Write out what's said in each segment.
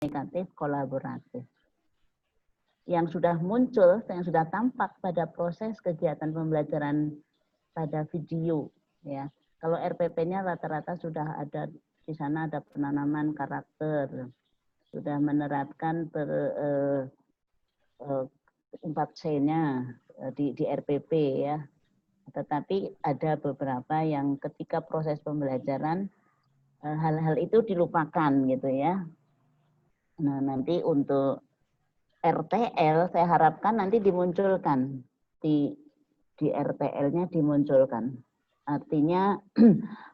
komunikatif, kolaboratif. Yang sudah muncul, yang sudah tampak pada proses kegiatan pembelajaran pada video, ya. Kalau RPP-nya rata-rata sudah ada di sana, ada penanaman karakter, sudah menerapkan 4C-nya di RPP, ya. Tetapi ada beberapa yang ketika proses pembelajaran hal-hal itu dilupakan gitu ya. Nah, nanti untuk RTL saya harapkan nanti dimunculkan di RTL-nya dimunculkan. Artinya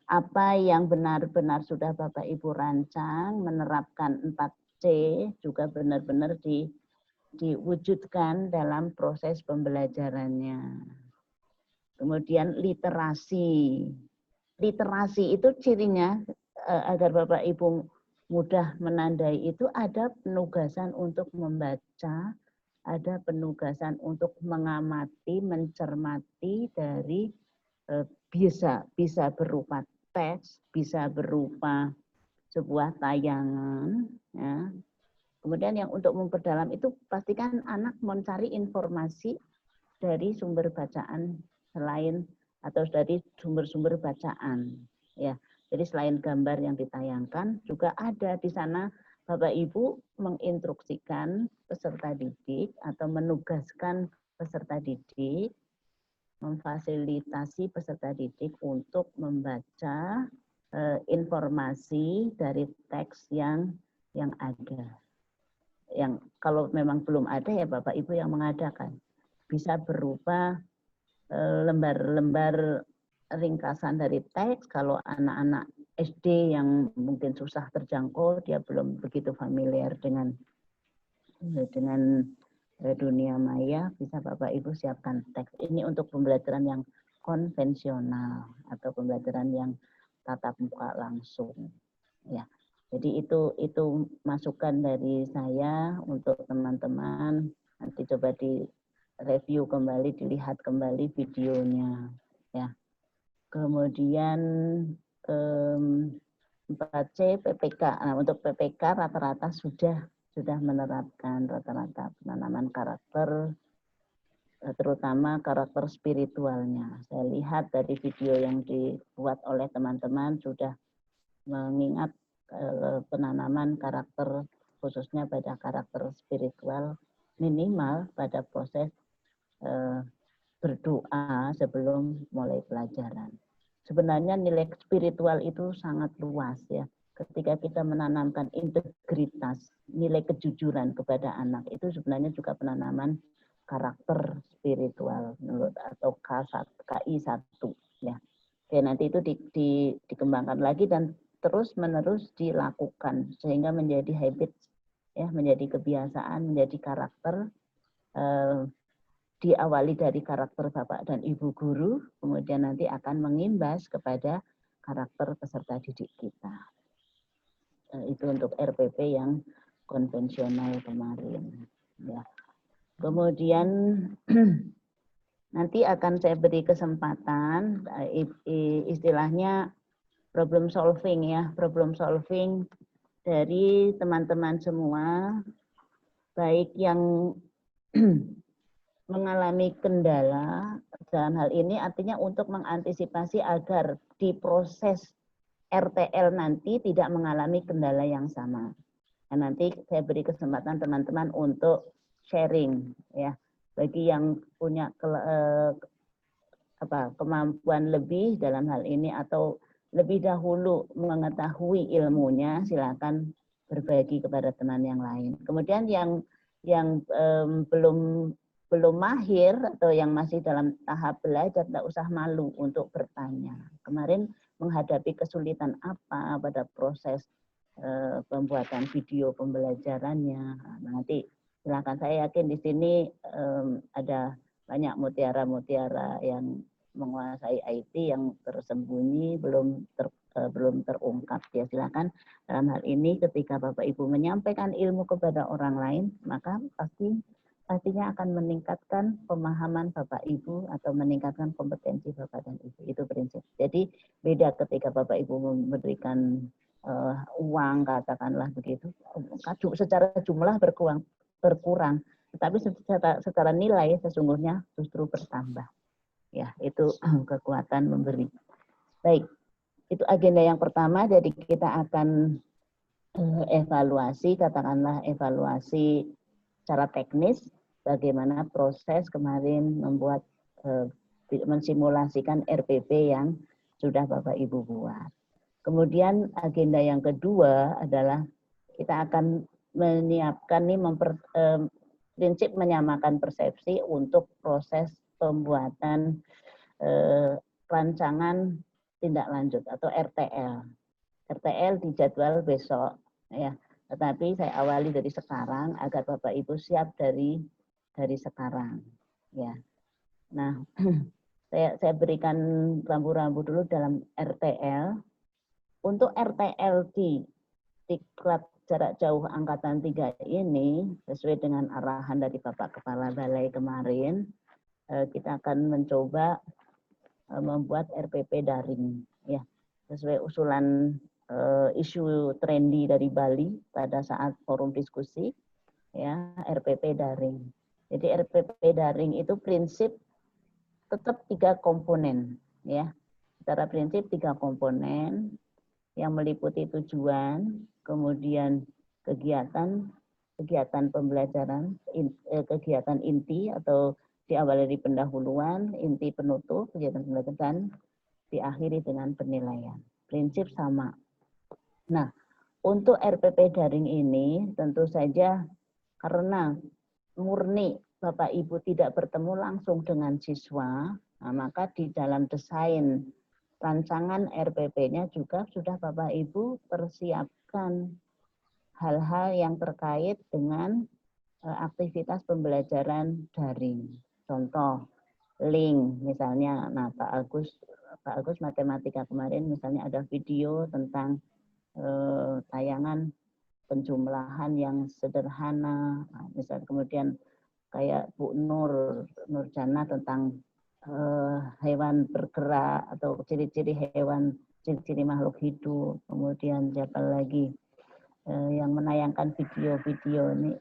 apa yang benar-benar sudah Bapak Ibu rancang menerapkan 4C juga benar-benar diwujudkan dalam proses pembelajarannya. Kemudian literasi. Literasi itu cirinya agar Bapak Ibu mudah menandai itu ada penugasan untuk membaca, ada penugasan untuk mengamati, mencermati dari bisa berupa teks, bisa berupa sebuah tayangan. Ya. Kemudian yang untuk memperdalam itu pastikan anak mencari informasi dari sumber bacaan selain atau dari sumber-sumber bacaan. Ya, jadi selain gambar yang ditayangkan, juga ada di sana Bapak Ibu menginstruksikan peserta didik atau menugaskan peserta didik, memfasilitasi peserta didik untuk membaca informasi dari teks yang ada. Yang kalau memang belum ada ya Bapak Ibu yang mengadakan. Bisa berupa lembar-lembar ringkasan dari teks. Kalau anak-anak SD yang mungkin susah terjangkau, dia belum begitu familiar dengan dunia maya, bisa Bapak Ibu siapkan teks. Ini untuk pembelajaran yang konvensional atau pembelajaran yang tatap muka langsung. Ya, jadi itu masukan dari saya untuk teman-teman. Nanti coba di review kembali, dilihat kembali videonya, ya. Kemudian 4C PPK. Nah, untuk PPK rata-rata sudah menerapkan rata-rata penanaman karakter, terutama karakter spiritualnya. Saya lihat dari video yang dibuat oleh teman-teman sudah mengingat penanaman karakter khususnya pada karakter spiritual minimal pada proses berdoa sebelum mulai pelajaran. Sebenarnya nilai spiritual itu sangat luas ya. Ketika kita menanamkan integritas, nilai kejujuran kepada anak itu sebenarnya juga penanaman karakter spiritual menurut atau KI1 ya. Oke, nanti itu dikembangkan lagi dan terus-menerus dilakukan sehingga menjadi habit ya, menjadi kebiasaan, menjadi karakter diawali dari karakter Bapak dan Ibu guru, kemudian nanti akan mengimbas kepada karakter peserta didik kita. Itu untuk RPP yang konvensional kemarin. Ya. Kemudian nanti akan saya beri kesempatan, istilahnya problem solving ya, problem solving dari teman-teman semua, baik yang mengalami kendala dalam hal ini artinya untuk mengantisipasi agar di proses RTL nanti tidak mengalami kendala yang sama. Dan nanti saya beri kesempatan teman-teman untuk sharing ya. Bagi yang punya kemampuan lebih dalam hal ini atau lebih dahulu mengetahui ilmunya, silakan berbagi kepada teman yang lain. Kemudian yang belum mahir atau yang masih dalam tahap belajar tidak usah malu untuk bertanya. Kemarin menghadapi kesulitan apa pada proses pembuatan video pembelajarannya. Nanti silakan, saya yakin di sini ada banyak mutiara-mutiara yang menguasai IT yang tersembunyi belum terungkap ya. Silakan dalam hal ini ketika Bapak Ibu menyampaikan ilmu kepada orang lain, maka pastinya akan meningkatkan pemahaman Bapak Ibu atau meningkatkan kompetensi Bapak dan Ibu. Itu prinsip. Jadi beda ketika Bapak Ibu memberikan uang katakanlah begitu, secara jumlah berkurang, tetapi secara nilai sesungguhnya justru bertambah. Ya, itu kekuatan memberi. Baik, itu agenda yang pertama. Jadi kita akan evaluasi, katakanlah evaluasi secara teknis bagaimana proses kemarin membuat mensimulasikan RPP yang sudah Bapak Ibu buat. Kemudian agenda yang kedua adalah kita akan menyiapkan nih prinsip menyamakan persepsi untuk proses pembuatan rancangan tindak lanjut atau RTL. RTL dijadwal besok ya. Tetapi saya awali dari sekarang agar Bapak Ibu siap dari sekarang ya. Nah, saya berikan rambu-rambu dulu dalam RTL. Untuk RTL di diklat jarak jauh angkatan 3 ini, sesuai dengan arahan dari Bapak Kepala Balai kemarin, kita akan mencoba membuat RPP daring, ya, sesuai usulan isu trendy dari Bali pada saat forum diskusi, ya, RPP daring. Jadi RPP daring itu prinsip tetap 3 komponen, ya. Secara prinsip 3 komponen yang meliputi tujuan, kemudian kegiatan pembelajaran, kegiatan inti atau diawali dari pendahuluan, inti penutup, kegiatan pembelajaran, dan diakhiri dengan penilaian. Prinsip sama. Nah, untuk RPP daring ini tentu saja karena murni Bapak Ibu tidak bertemu langsung dengan siswa, nah, maka di dalam desain rancangan RPP-nya juga sudah Bapak Ibu persiapkan hal-hal yang terkait dengan aktivitas pembelajaran daring. Contoh, link misalnya, nah Pak Agus matematika kemarin misalnya ada video tentang tayangan penjumlahan yang sederhana, nah, misalnya kemudian kayak Bu Nurjana tentang hewan bergerak atau ciri-ciri hewan, ciri-ciri makhluk hidup. Kemudian siapa lagi yang menayangkan video-video ini,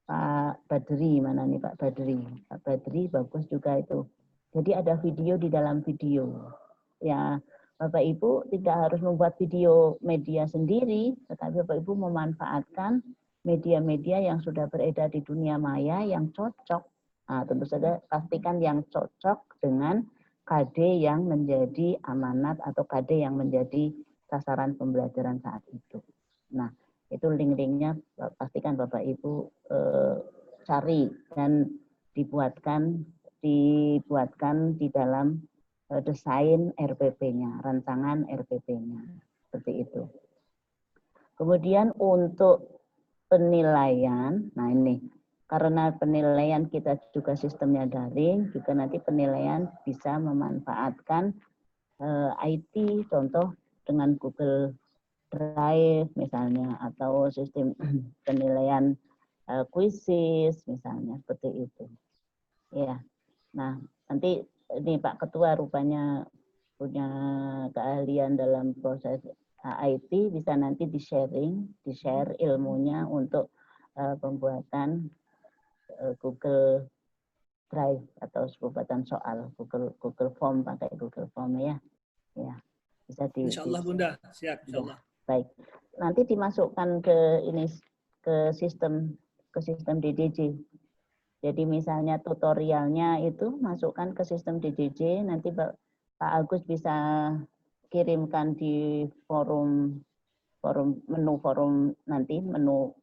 Pak Badri, mana nih Pak Badri? Pak Badri bagus juga itu. Jadi ada video di dalam video. Ya, Bapak Ibu tidak harus membuat video media sendiri, tetapi Bapak Ibu memanfaatkan media-media yang sudah beredar di dunia maya yang cocok. Nah, tentu saja pastikan yang cocok dengan KD yang menjadi amanat atau KD yang menjadi sasaran pembelajaran saat itu. Nah, itu link-linknya pastikan Bapak Ibu cari dan dibuatkan di dalam desain RPP-nya, rancangan RPP-nya, seperti itu. Kemudian untuk penilaian, nah ini, karena penilaian kita juga sistemnya daring, juga nanti penilaian bisa memanfaatkan IT, contoh dengan Google Drive misalnya, atau sistem penilaian kuisis misalnya, seperti itu. Ya, nah nanti ini Pak Ketua rupanya punya keahlian dalam proses IT, bisa nanti di-share ilmunya untuk pembuatan Google Drive atau pembuatan soal Google Form, pakai Google Form ya. Ya, bisa Insyaallah Bunda, siap insyaallah. Ya, baik. Nanti dimasukkan ke sistem DDJ. Jadi misalnya tutorialnya itu masukkan ke sistem DDJ, nanti Pak Agus bisa kirimkan di menu forum nanti, menu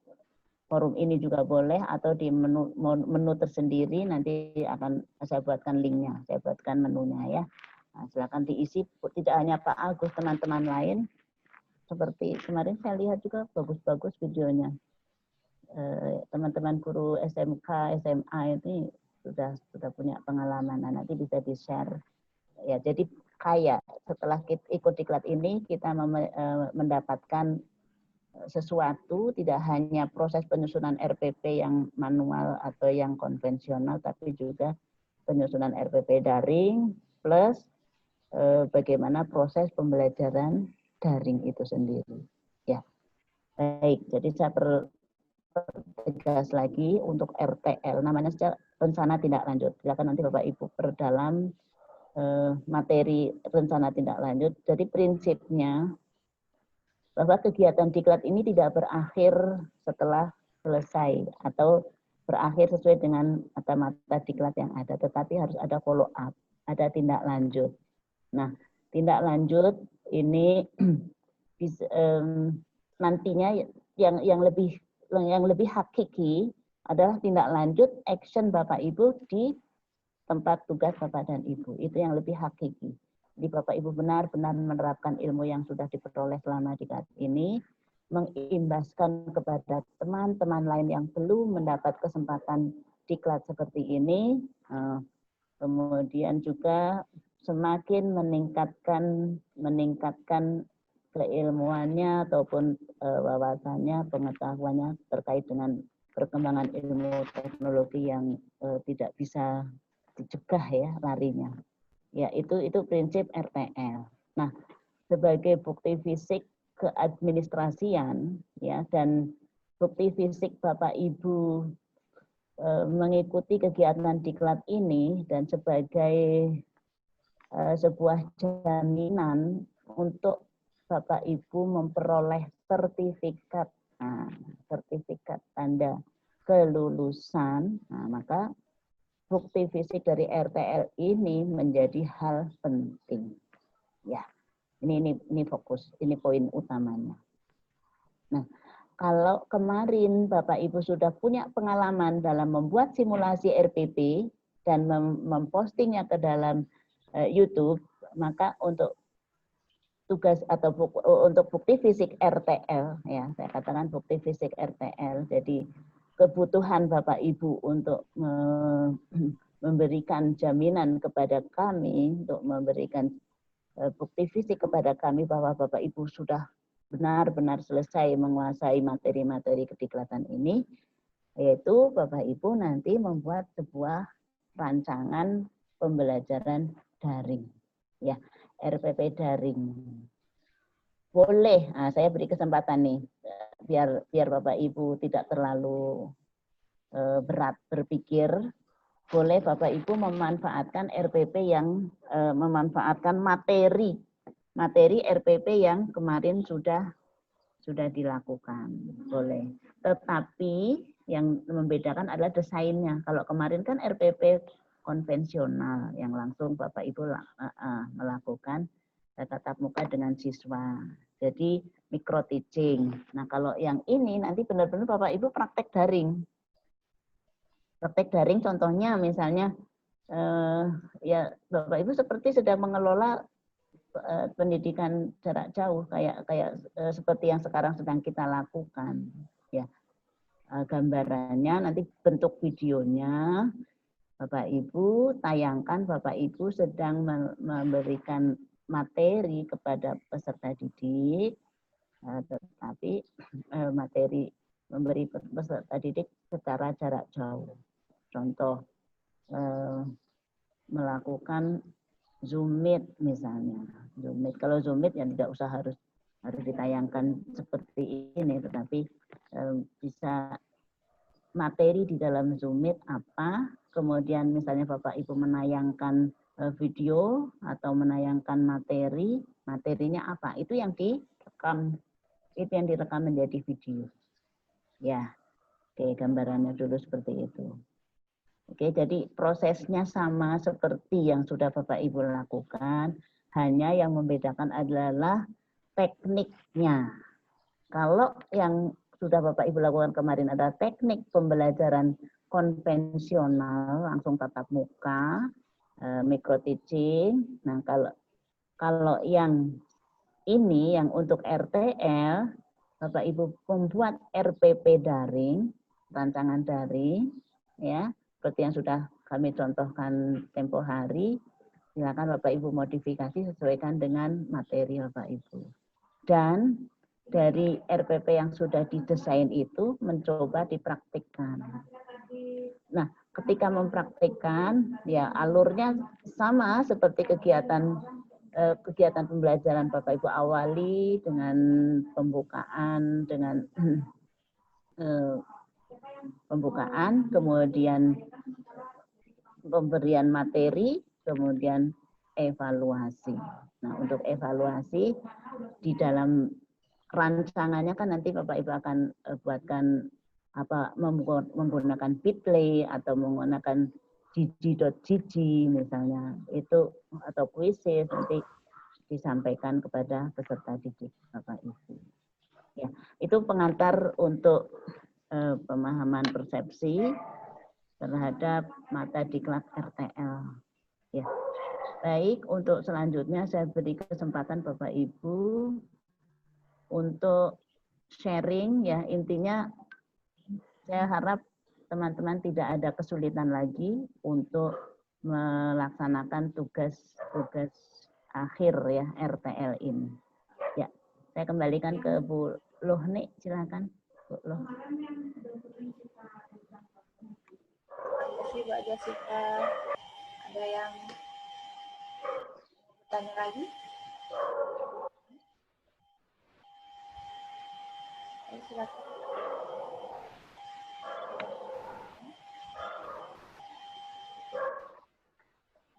forum ini juga boleh, atau di menu tersendiri nanti akan saya buatkan linknya, saya buatkan menunya ya. Nah, silakan diisi, tidak hanya Pak Agus, teman-teman lain. Seperti kemarin saya lihat juga bagus-bagus videonya. Teman-teman guru SMK, SMA ini sudah punya pengalaman. Nah, nanti bisa di-share. Ya, jadi kayak setelah kita ikut diklat ini kita mendapatkan sesuatu, tidak hanya proses penyusunan RPP yang manual atau yang konvensional, tapi juga penyusunan RPP daring plus bagaimana proses pembelajaran daring itu sendiri. Ya, baik. Jadi saya pertegas lagi untuk RTL, namanya saja rencana tindak lanjut. Silakan nanti Bapak Ibu perdalam materi rencana tindak lanjut. Jadi prinsipnya bahwa kegiatan diklat ini tidak berakhir setelah selesai atau berakhir sesuai dengan mata-mata diklat yang ada, tetapi harus ada follow up, ada tindak lanjut. Nah, tindak lanjut ini nantinya yang lebih hakiki adalah tindak lanjut action Bapak Ibu di tempat tugas Bapak dan Ibu. Itu yang lebih hakiki. Jadi Bapak Ibu benar-benar menerapkan ilmu yang sudah diperoleh selama diklat ini, mengimbaskan kepada teman-teman lain yang belum mendapat kesempatan diklat seperti ini, kemudian juga semakin meningkatkan keilmuannya ataupun wawasannya, pengetahuannya terkait dengan perkembangan ilmu teknologi yang tidak bisa dicegah ya larinya. Ya, itu prinsip RTL. Nah, sebagai bukti fisik keadministrasian ya dan bukti fisik Bapak Ibu mengikuti kegiatan diklat ini dan sebagai sebuah jaminan untuk Bapak Ibu memperoleh sertifikat tanda kelulusan, maka bukti fisik dari RTL ini menjadi hal penting. Ya, ini fokus, ini poin utamanya. Nah, kalau kemarin Bapak Ibu sudah punya pengalaman dalam membuat simulasi RPP dan mempostingnya ke dalam YouTube, maka untuk tugas atau untuk bukti fisik RTL, ya saya katakan bukti fisik RTL, jadi kebutuhan Bapak Ibu untuk memberikan jaminan kepada kami, untuk memberikan bukti fisik kepada kami bahwa Bapak Ibu sudah benar-benar selesai menguasai materi-materi kediklatan ini, yaitu Bapak Ibu nanti membuat sebuah rancangan pembelajaran daring, ya RPP daring. Boleh, saya beri kesempatan nih, biar Bapak Ibu tidak terlalu berat berpikir, boleh Bapak Ibu memanfaatkan RPP yang memanfaatkan materi RPP yang kemarin sudah dilakukan, boleh. Tetapi yang membedakan adalah desainnya. Kalau kemarin kan RPP konvensional yang langsung Bapak Ibu melakukan tatap muka dengan siswa. Jadi micro teaching. Nah, kalau yang ini nanti benar-benar Bapak Ibu praktek daring. Praktek daring contohnya misalnya ya Bapak Ibu seperti sedang mengelola pendidikan jarak jauh kayak seperti yang sekarang sedang kita lakukan, ya. Gambarannya nanti bentuk videonya Bapak Ibu tayangkan, Bapak Ibu sedang memberikan materi kepada peserta didik, tetapi materi memberi peserta didik secara jarak jauh. Contoh melakukan Zoom Meet misalnya. Zoom Meet. Kalau Zoom Meet ya tidak usah harus ditayangkan seperti ini, tetapi bisa materi di dalam Zoom Meet apa, kemudian misalnya Bapak Ibu menayangkan video atau menayangkan materinya apa, itu yang direkam, menjadi video. Ya, oke, gambarannya dulu seperti itu. Oke, jadi prosesnya sama seperti yang sudah Bapak Ibu lakukan, hanya yang membedakan adalah tekniknya. Kalau yang sudah Bapak Ibu lakukan kemarin adalah teknik pembelajaran konvensional, langsung tatap muka, micro teaching. Nah, kalau yang ini yang untuk RTL, Bapak Ibu membuat RPP daring, rancangan daring, ya, seperti yang sudah kami contohkan tempo hari. Silakan Bapak Ibu modifikasi sesuaikan dengan materi Bapak Ibu. Dan dari RPP yang sudah didesain itu mencoba dipraktikkan. Nah, ketika mempraktikkan, ya alurnya sama seperti kegiatan kegiatan pembelajaran Bapak Ibu awali dengan pembukaan, kemudian pemberian materi, kemudian evaluasi. Nah, untuk evaluasi di dalam rancangannya kan nanti Bapak Ibu akan buatkan menggunakan Bitly atau menggunakan gg.gg misalnya itu, atau kuisis nanti disampaikan kepada peserta didik Bapak Ibu. Ya, itu pengantar untuk pemahaman persepsi terhadap mata diklat RTL. Ya, baik, untuk selanjutnya saya beri kesempatan Bapak Ibu untuk sharing ya, intinya saya harap teman-teman tidak ada kesulitan lagi untuk melaksanakan tugas-tugas akhir ya RTL ini. Ya, saya kembalikan ke Bu Lohni, silakan Bu Loh. Terima kasih Mbak Jessica. Ada yang bertanya lagi? Silakan.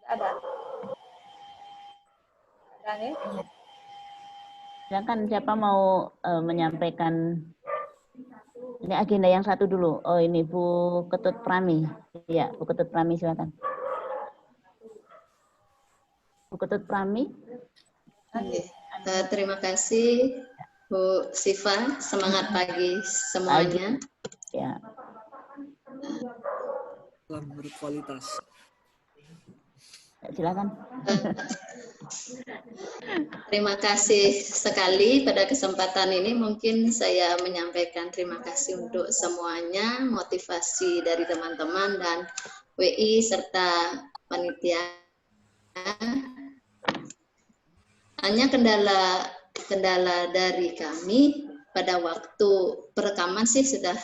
Ada. Ada nih? Silakan, siapa mau menyampaikan ini agenda yang satu dulu. Oh, ini Bu Ketut Prami. Iya, Bu Ketut Prami silakan. Bu Ketut Prami. Terima kasih Bu Siva, semangat pagi semuanya. Ya. Salam berkualitas. Silakan. Terima kasih sekali pada kesempatan ini. Mungkin saya menyampaikan terima kasih untuk semuanya, motivasi dari teman-teman dan WI serta panitia. Hanya kendala dari kami pada waktu perekaman sih sudah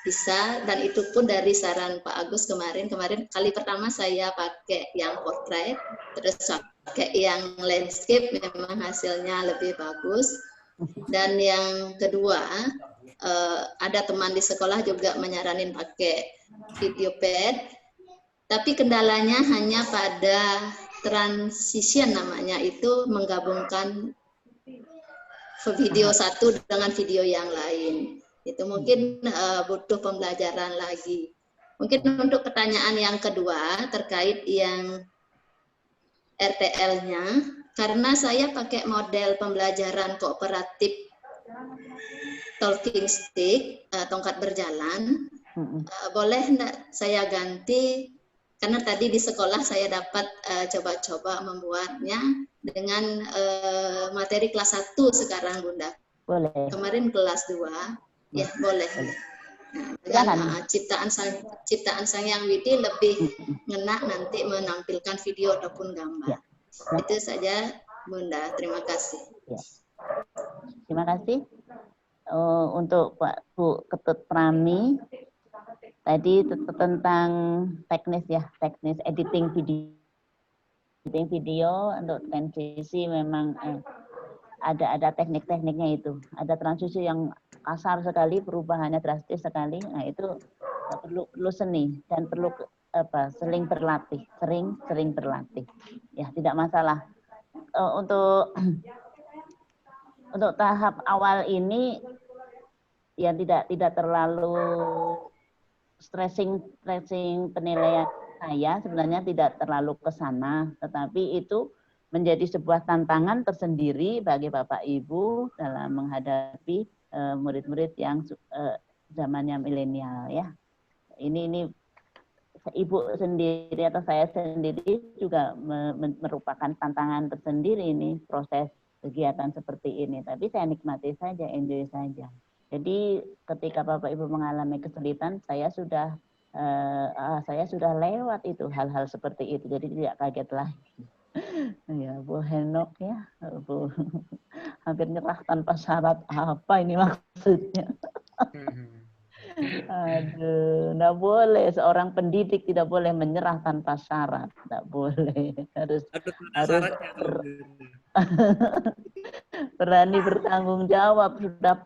bisa, dan itu pun dari saran Pak Agus kemarin kali pertama saya pakai yang portrait, terus pakai yang landscape, memang hasilnya lebih bagus. Dan yang kedua, ada teman di sekolah juga menyaranin pakai video pad, tapi kendalanya hanya pada transition, namanya itu menggabungkan video satu dengan video yang lain. Itu mungkin butuh pembelajaran lagi. Mungkin untuk pertanyaan yang kedua terkait yang RTL-nya, karena saya pakai model pembelajaran kooperatif talking stick, tongkat berjalan, boleh enggak saya ganti, karena tadi di sekolah saya dapat coba-coba membuatnya dengan materi kelas 1 sekarang Bunda. Boleh. Kemarin kelas 2. Ya, boleh. Nah, ciptaan Sang Yang Widi lebih ngena nanti menampilkan video ataupun gambar. Ya. Itu saja Bunda, terima kasih. Ya. Terima kasih untuk Pak Bu Ketut Prami. Tadi tentang teknis editing video untuk transisi memang ada teknik-tekniknya itu. Ada transisi yang kasar sekali, perubahannya drastis sekali. Nah, itu perlu seni dan perlu sering berlatih. Ya, tidak masalah. Untuk tahap awal ini ya tidak terlalu stressing penilaian saya, sebenarnya tidak terlalu ke sana, tetapi itu menjadi sebuah tantangan tersendiri bagi Bapak Ibu dalam menghadapi murid-murid yang zamannya milenial ya. Ini Ibu sendiri atau saya sendiri juga merupakan tantangan tersendiri ini, proses kegiatan seperti ini. Tapi saya nikmati saja, enjoy saja. Jadi ketika Bapak Ibu mengalami kesulitan, saya sudah lewat itu, hal-hal seperti itu. Jadi tidak kaget lagi. Ya, Bu Henok ya, Bu hampir nyerah tanpa syarat, apa ini maksudnya? Aduh, enggak boleh. Seorang pendidik tidak boleh menyerah tanpa syarat. Enggak boleh. Harus Ada harus syaratnya. berani bertanggung jawab. Sudah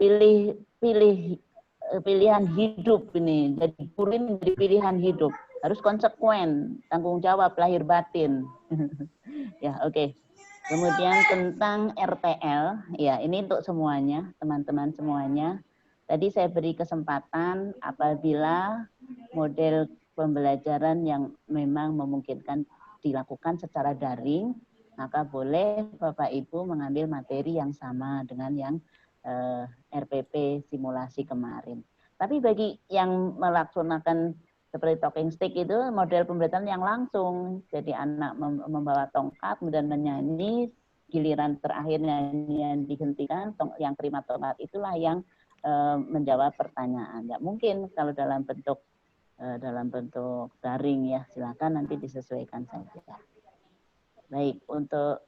pilihan hidup ini. Jadi guru ini jadi pilihan hidup. Harus konsekuen, tanggung jawab lahir batin. Ya, oke. Kemudian tentang RTL, ya ini untuk semuanya, teman-teman semuanya. Tadi saya beri kesempatan apabila model pembelajaran yang memang memungkinkan dilakukan secara daring, maka boleh Bapak Ibu mengambil materi yang sama dengan yang RPP simulasi kemarin. Tapi bagi yang melaksanakan seperti talking stick itu model pembelajaran yang langsung. Jadi anak membawa tongkat kemudian menyanyi, giliran terakhir nyanyian dihentikan, yang terima tongkat itulah yang menjawab pertanyaan. Nggak mungkin kalau dalam bentuk daring ya, silakan nanti disesuaikan saja. Baik, untuk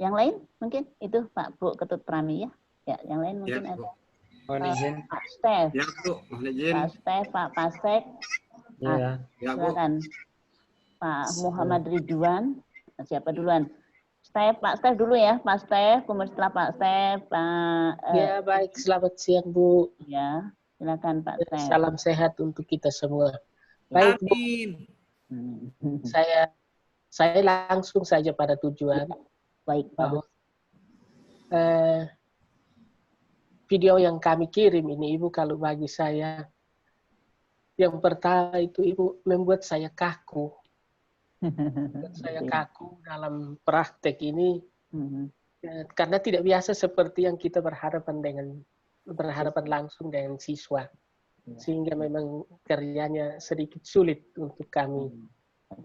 yang lain mungkin itu Pak Bu Ketut Prami ya. Ya, yang lain mungkin Ya, ada. mohon izin. Pak Stef. Ya, Bu, mohon izin. Pak Stef, Pak Pasek. Ya. Ya, silakan. Pak Muhammad Ridwan. Siapa duluan? Stef, Pak Stef dulu ya, Pak Stef. Kemudian setelah Pak Stef, Pak. Ya baik, selamat siang Bu. Ya, silakan Pak Stef. Salam sehat untuk kita semua. Baik Bu, saya langsung saja pada tujuan. Baik Pak. Video yang kami kirim ini Ibu, kalau bagi saya yang pertama itu Ibu membuat saya kaku. Saya kaku dalam praktek ini karena tidak biasa seperti yang kita berhadapan langsung dengan siswa, sehingga memang kerjanya sedikit sulit untuk kami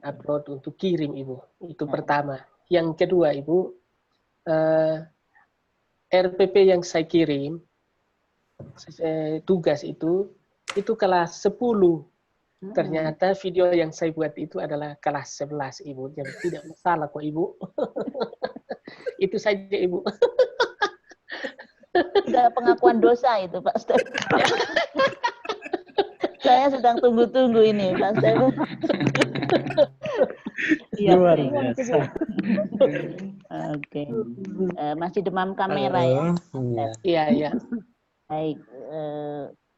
upload untuk kirim Ibu. Itu pertama. Yang kedua Ibu, RPP yang saya kirim tugas itu kelas 10. Ternyata video yang saya buat itu adalah kelas 11 Ibu. Jadi tidak masalah kok Ibu. Itu saja Ibu. Sudah pengakuan dosa itu Pak Stef. Saya sedang tunggu-tunggu ini Pak Stef. Luar biasa. Oke. Masih demam kamera ya? Iya. Baik.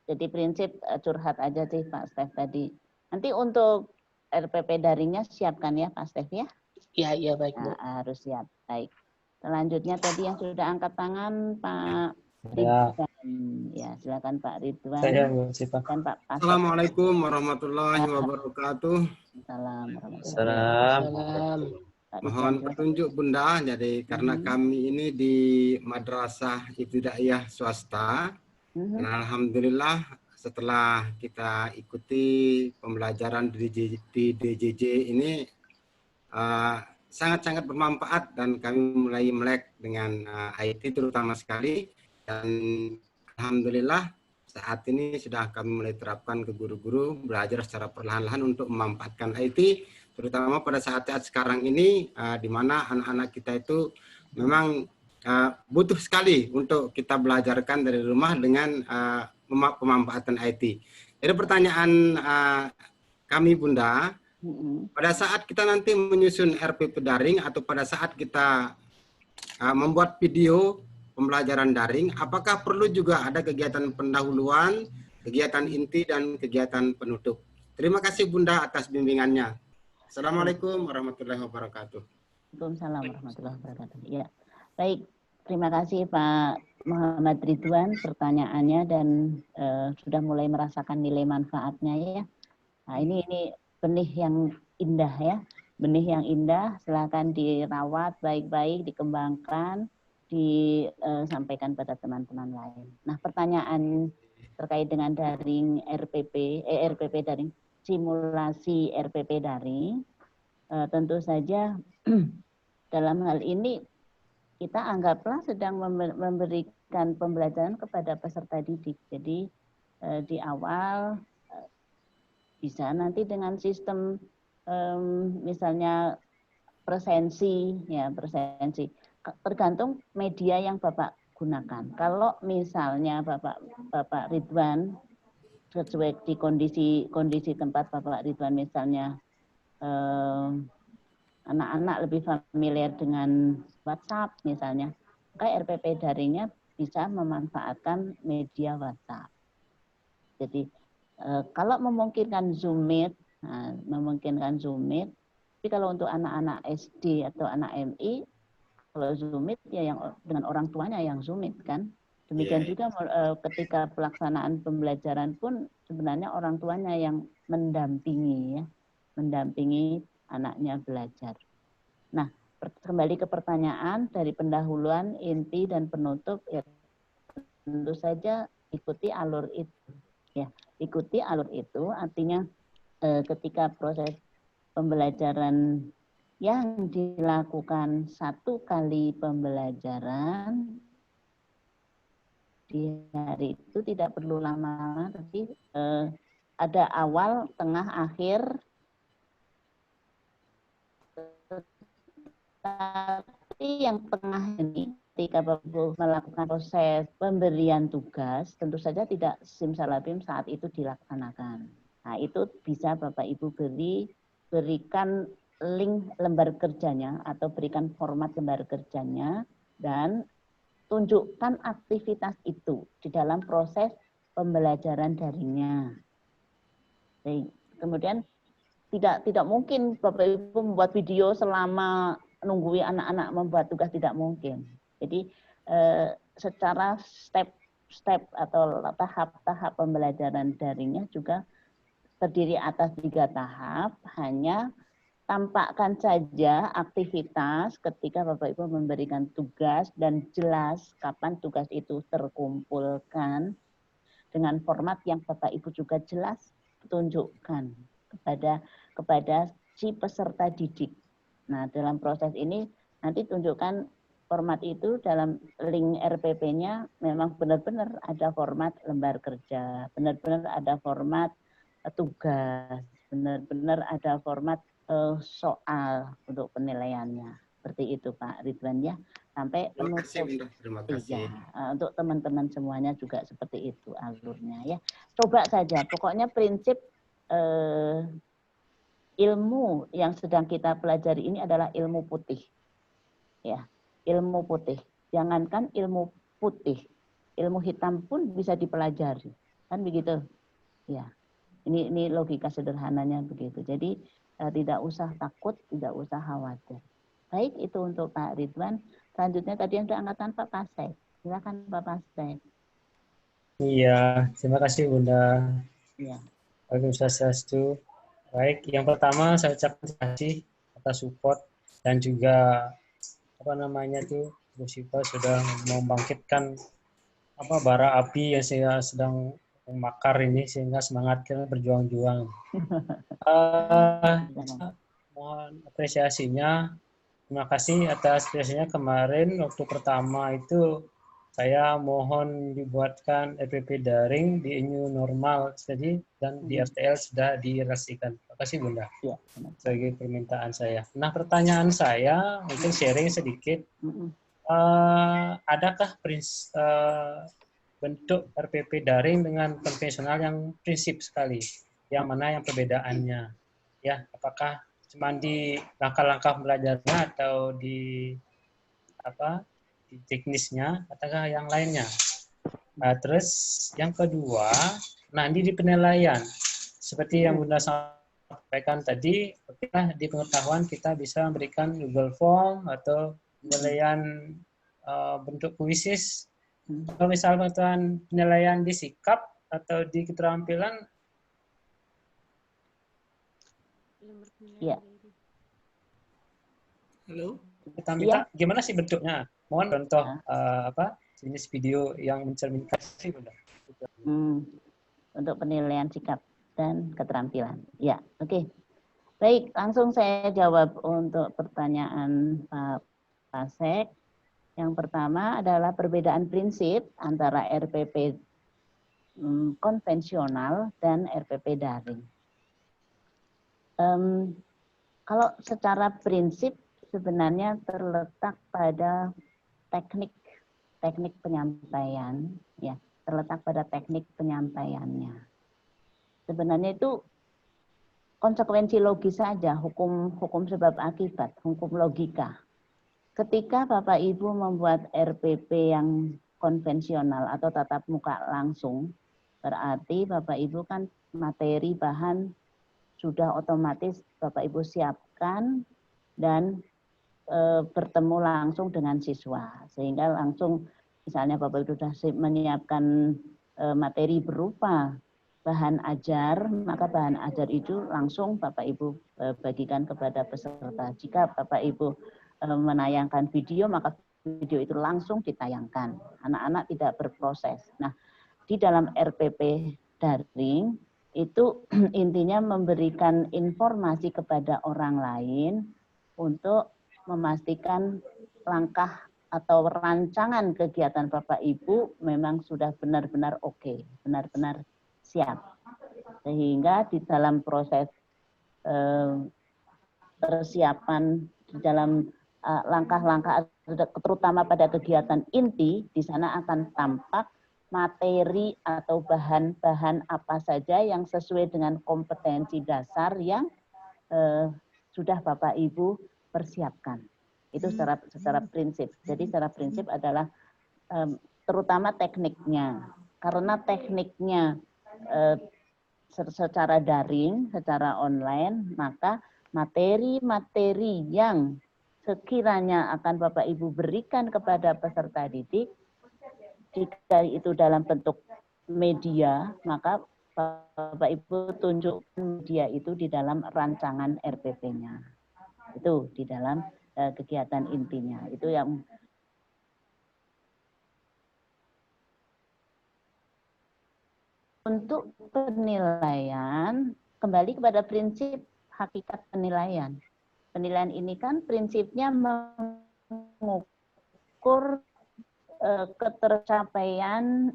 Jadi prinsip curhat aja sih Pak Stef tadi. Nanti untuk RPP daringnya siapkan ya Pak Stef ya? Iya baik Bu. Nah, harus siap. Baik. Selanjutnya tadi yang sudah angkat tangan Pak Ya. Ridwan. Ya, silakan Pak Ridwan. Saya Pak. Dan Pak Pasek. Assalamualaikum warahmatullahi wabarakatuh. Assalamualaikum. Salam. Mohon petunjuk Bunda. Jadi karena kami ini di madrasah ibtidaiyah swasta, dan alhamdulillah setelah kita ikuti pembelajaran di DJJ ini sangat-sangat bermanfaat dan kami mulai melek dengan IT terutama sekali, dan alhamdulillah saat ini sudah kami mulai terapkan ke guru-guru belajar secara perlahan-lahan untuk memanfaatkan IT terutama pada saat-saat sekarang ini di mana anak-anak kita itu memang butuh sekali untuk kita belajarkan dari rumah dengan pemanfaatan IT. Jadi pertanyaan kami Bunda, pada saat kita nanti menyusun RPP daring atau pada saat kita membuat video pembelajaran daring, apakah perlu juga ada kegiatan pendahuluan, kegiatan inti, dan kegiatan penutup? Terima kasih Bunda atas bimbingannya. Assalamualaikum warahmatullahi wabarakatuh. Waalaikumsalam warahmatullahi wabarakatuh. Ya, baik. Terima kasih Pak Muhammad Ridwan pertanyaannya dan sudah mulai merasakan nilai manfaatnya ya. Nah ini benih yang indah ya, benih yang indah. Silakan dirawat baik-baik, dikembangkan, disampaikan pada teman-teman lain. Nah pertanyaan terkait dengan daring RPP daring, simulasi RPP daring, tentu saja dalam hal ini kita anggaplah sedang memberikan pembelajaran kepada peserta didik. Jadi di awal bisa nanti dengan sistem misalnya presensi, tergantung media yang Bapak gunakan. Kalau misalnya Bapak Ridwan sesuai di kondisi tempat Bapak Ridwan, misalnya anak-anak lebih familiar dengan WhatsApp misalnya, maka RPP daringnya bisa memanfaatkan media WhatsApp. Jadi kalau memungkinkan Zoom Meet, tapi kalau untuk anak-anak SD atau anak MI, kalau Zoom Meet ya yang dengan orang tuanya yang Zoom Meet kan. Demikian juga ketika pelaksanaan pembelajaran pun sebenarnya orang tuanya yang mendampingi ya, mendampingi anaknya belajar. Nah, kembali ke pertanyaan dari pendahuluan, inti dan penutup, ya tentu saja ikuti alur itu. Ya, ikuti alur itu artinya ketika proses pembelajaran yang dilakukan satu kali pembelajaran di hari itu tidak perlu lama-lama, tapi ada awal, tengah, akhir. Tapi yang tengah ini ketika Bapak melakukan proses pemberian tugas, tentu saja tidak simsalabim saat itu dilaksanakan. Nah, itu bisa Bapak Ibu berikan link lembar kerjanya atau berikan format lembar kerjanya dan tunjukkan aktivitas itu di dalam proses pembelajaran daringnya. Kemudian tidak mungkin Bapak Ibu membuat video selama nunggui anak-anak membuat tugas, tidak mungkin. Jadi secara step atau tahap-tahap pembelajaran daringnya juga terdiri atas 3 tahap, hanya tampakkan saja aktivitas ketika Bapak Ibu memberikan tugas dan jelas kapan tugas itu terkumpulkan dengan format yang Bapak Ibu juga jelas tunjukkan kepada si peserta didik. Nah, dalam proses ini nanti tunjukkan format itu dalam link RPP-nya memang benar-benar ada format lembar kerja, benar-benar ada format tugas, benar-benar ada format soal untuk penilaiannya. Seperti itu Pak Ridwan ya. Sampai penutup. Terima kasih. Ya, untuk teman-teman semuanya juga seperti itu alurnya ya. Coba saja, pokoknya prinsip ilmu yang sedang kita pelajari ini adalah ilmu putih. Ya, ilmu putih. Jangankan ilmu putih, ilmu hitam pun bisa dipelajari. Kan begitu? Ya. Ini logika sederhananya begitu. Jadi tidak usah takut, tidak usah khawatir. Baik, itu untuk Pak Ridwan. Selanjutnya tadi yang angkatan Pak Pasek. Silakan Pak Pasek. Iya, terima kasih Bunda. Ya. Waalaikumsalam. Baik, yang pertama saya ucapkan terima kasih atas support dan juga Bu Syifa sudah membangkitkan bara api yang saya sedang memakar ini sehingga semangat kita berjuang-juang. Mohon apresiasinya. Terima kasih atas apresiasinya kemarin waktu pertama itu saya mohon dibuatkan RPP daring di new normal tadi dan di RTL sudah dirasikan. Terima kasih Bunda. Ya, sebagai permintaan saya. Nah, pertanyaan saya mungkin sharing sedikit. Adakah bentuk RPP daring dengan konvensional yang prinsip sekali? Yang mana yang perbedaannya? Ya, apakah cuma di langkah-langkah belajarnya atau di di teknisnya ataukah yang lainnya? Terus yang kedua, nanti di penilaian seperti yang Bunda sampaikan tadi, di pengetahuan kita bisa memberikan Google Form atau penilaian bentuk kuisis. Kalau misalnya penilaian di sikap atau di keterampilan, ya. Halo. kita minta gimana sih bentuknya? Mohon contoh jenis video yang mencerminkan sih Bunda. Untuk penilaian sikap dan keterampilan. Ya, oke. Baik, langsung saya jawab untuk pertanyaan Pak Pasek. Yang pertama adalah perbedaan prinsip antara RPP konvensional dan RPP daring. Kalau secara prinsip sebenarnya terletak pada teknik penyampaian, ya, terletak pada teknik penyampaiannya. sebenarnya itu konsekuensi logis saja, hukum sebab akibat, hukum logika. Ketika Bapak Ibu membuat RPP yang konvensional atau tatap muka langsung, berarti Bapak Ibu kan materi bahan sudah otomatis Bapak Ibu siapkan dan bertemu langsung dengan siswa, sehingga langsung misalnya Bapak Ibu sudah menyiapkan materi berupa bahan ajar, maka bahan ajar itu langsung Bapak Ibu bagikan kepada peserta. Jika Bapak Ibu menayangkan video, maka video itu langsung ditayangkan. Anak-anak tidak berproses. Nah, di dalam RPP daring itu intinya memberikan informasi kepada orang lain untuk memastikan langkah atau rancangan kegiatan Bapak Ibu memang sudah benar-benar oke, benar-benar siap. Sehingga di dalam proses persiapan, di dalam langkah-langkah terutama pada kegiatan inti, di sana akan tampak materi atau bahan-bahan apa saja yang sesuai dengan kompetensi dasar yang sudah Bapak Ibu persiapkan. Itu secara prinsip. Jadi secara prinsip adalah terutama tekniknya. Karena tekniknya secara daring, secara online, maka materi-materi yang sekiranya akan Bapak Ibu berikan kepada peserta didik, jika itu dalam bentuk media, maka Bapak Ibu tunjukkan media itu di dalam rancangan RPP-nya. Itu di dalam kegiatan intinya. Itu yang untuk penilaian, kembali kepada prinsip hakikat penilaian. Penilaian ini kan prinsipnya mengukur ketercapaian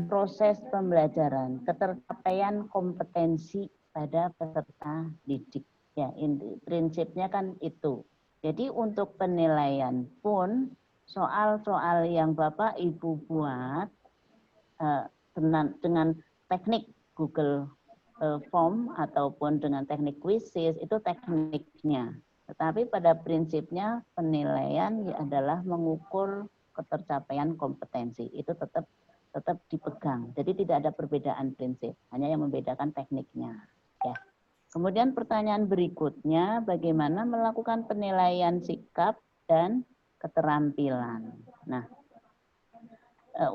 proses pembelajaran, ketercapaian kompetensi pada peserta didik. Ya, prinsipnya kan itu. Jadi untuk penilaian pun soal-soal yang Bapak Ibu buat dengan teknik Google Form ataupun dengan teknik quizzes itu tekniknya. Tetapi pada prinsipnya penilaian adalah mengukur ketercapaian kompetensi. Itu tetap dipegang. Jadi tidak ada perbedaan prinsip, hanya yang membedakan tekniknya. Ya. Kemudian pertanyaan berikutnya, bagaimana melakukan penilaian sikap dan keterampilan. Nah,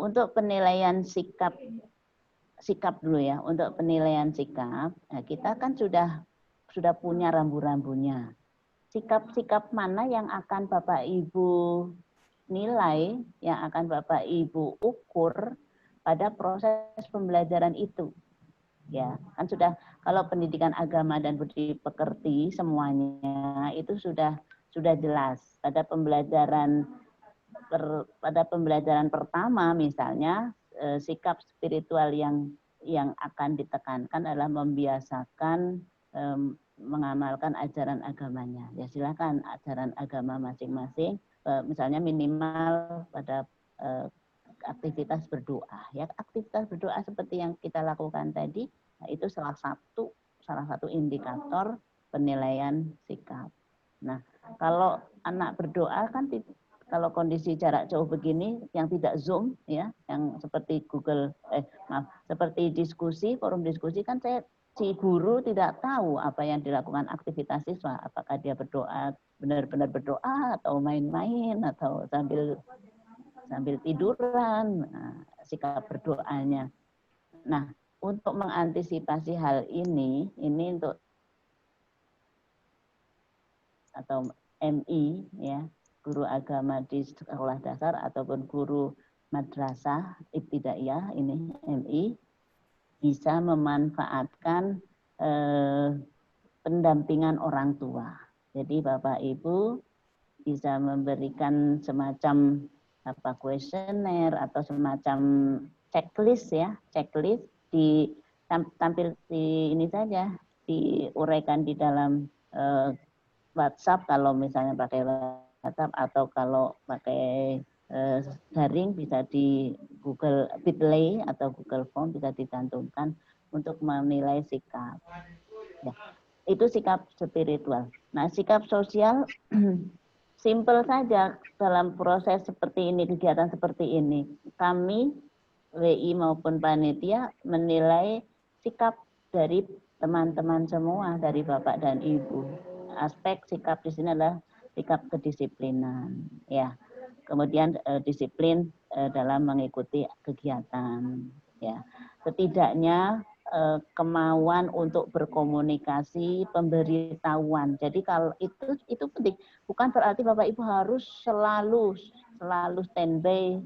untuk penilaian sikap dulu ya. Untuk penilaian sikap, nah kita kan sudah punya rambu-rambunya. Sikap-sikap mana yang akan Bapak Ibu nilai, yang akan Bapak Ibu ukur pada proses pembelajaran itu. Ya, kan sudah, kalau pendidikan agama dan budi pekerti semuanya itu sudah jelas pada pembelajaran pertama misalnya sikap spiritual yang akan ditekankan adalah membiasakan mengamalkan ajaran agamanya. Ya silakan ajaran agama masing-masing, misalnya minimal pada aktivitas berdoa. Ya aktivitas berdoa seperti yang kita lakukan tadi, nah, itu salah satu indikator penilaian sikap. Nah kalau anak berdoa kan kalau kondisi jarak jauh begini yang tidak Zoom ya, yang seperti seperti diskusi, forum diskusi kan si guru tidak tahu apa yang dilakukan aktivitas siswa, apakah dia berdoa benar-benar berdoa atau main-main atau sambil tiduran, sikap berdoanya. Nah, untuk mengantisipasi hal ini untuk atau MI ya, guru agama di sekolah dasar ataupun guru madrasah ibtidaiyah ini MI bisa memanfaatkan pendampingan orang tua. Jadi Bapak Ibu bisa memberikan semacam kuesioner atau semacam checklist tampil di ini saja, diuraikan di dalam WhatsApp kalau misalnya pakai WhatsApp, atau kalau pakai daring bisa di Google Bitly atau Google Form bisa dicantumkan untuk menilai sikap. Ya, itu sikap spiritual. Nah, sikap sosial simpel saja dalam proses seperti ini, kegiatan seperti ini. Kami WI maupun panitia menilai sikap dari teman-teman semua, dari Bapak dan Ibu. Aspek sikap di sini adalah sikap kedisiplinan, ya. Kemudian disiplin dalam mengikuti kegiatan, ya. Setidaknya kemauan untuk berkomunikasi, pemberitahuan. Jadi kalau itu penting. Bukan berarti Bapak Ibu harus selalu standby.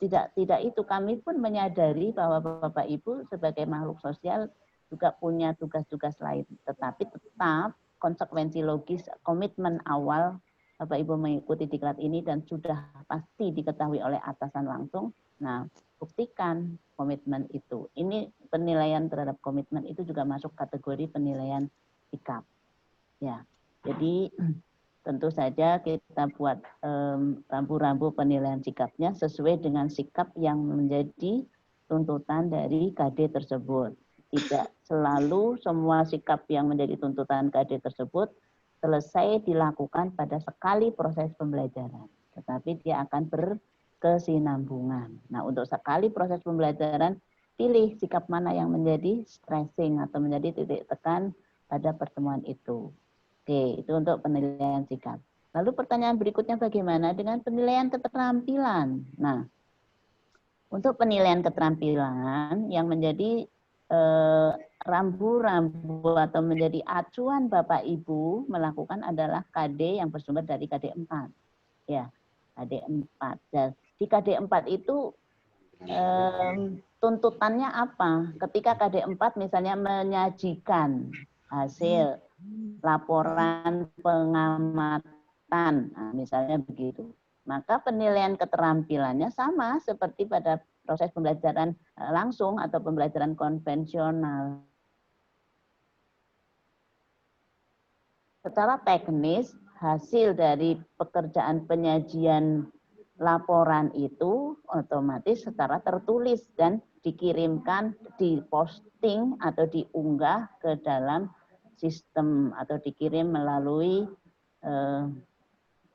Tidak itu. Kami pun menyadari bahwa Bapak Ibu sebagai makhluk sosial juga punya tugas-tugas lain. Tetapi tetap konsekuensi logis, komitmen awal Bapak Ibu mengikuti diklat ini dan sudah pasti diketahui oleh atasan langsung. Nah, buktikan komitmen itu. Ini penilaian terhadap komitmen itu juga masuk kategori penilaian sikap. Ya, jadi tentu saja kita buat rambu-rambu penilaian sikapnya sesuai dengan sikap yang menjadi tuntutan dari KD tersebut. Tidak selalu semua sikap yang menjadi tuntutan KD tersebut selesai dilakukan pada sekali proses pembelajaran, tetapi dia akan berkesinambungan. Nah, untuk sekali proses pembelajaran, pilih sikap mana yang menjadi stressing atau menjadi titik tekan pada pertemuan itu. Oke, itu untuk penilaian sikap. Lalu pertanyaan berikutnya bagaimana dengan penilaian keterampilan? Nah, untuk penilaian keterampilan yang menjadi rambu-rambu atau menjadi acuan Bapak Ibu melakukan adalah KD yang bersumber dari KD 4. Ya, KD 4. Dan di KD 4 itu tuntutannya apa? Ketika KD 4 misalnya menyajikan hasil laporan pengamatan, nah, misalnya begitu. Maka penilaian keterampilannya sama seperti pada proses pembelajaran langsung atau pembelajaran konvensional. Secara teknis, hasil dari pekerjaan penyajian laporan itu otomatis secara tertulis dan dikirimkan, diposting atau diunggah ke dalam sistem atau dikirim melalui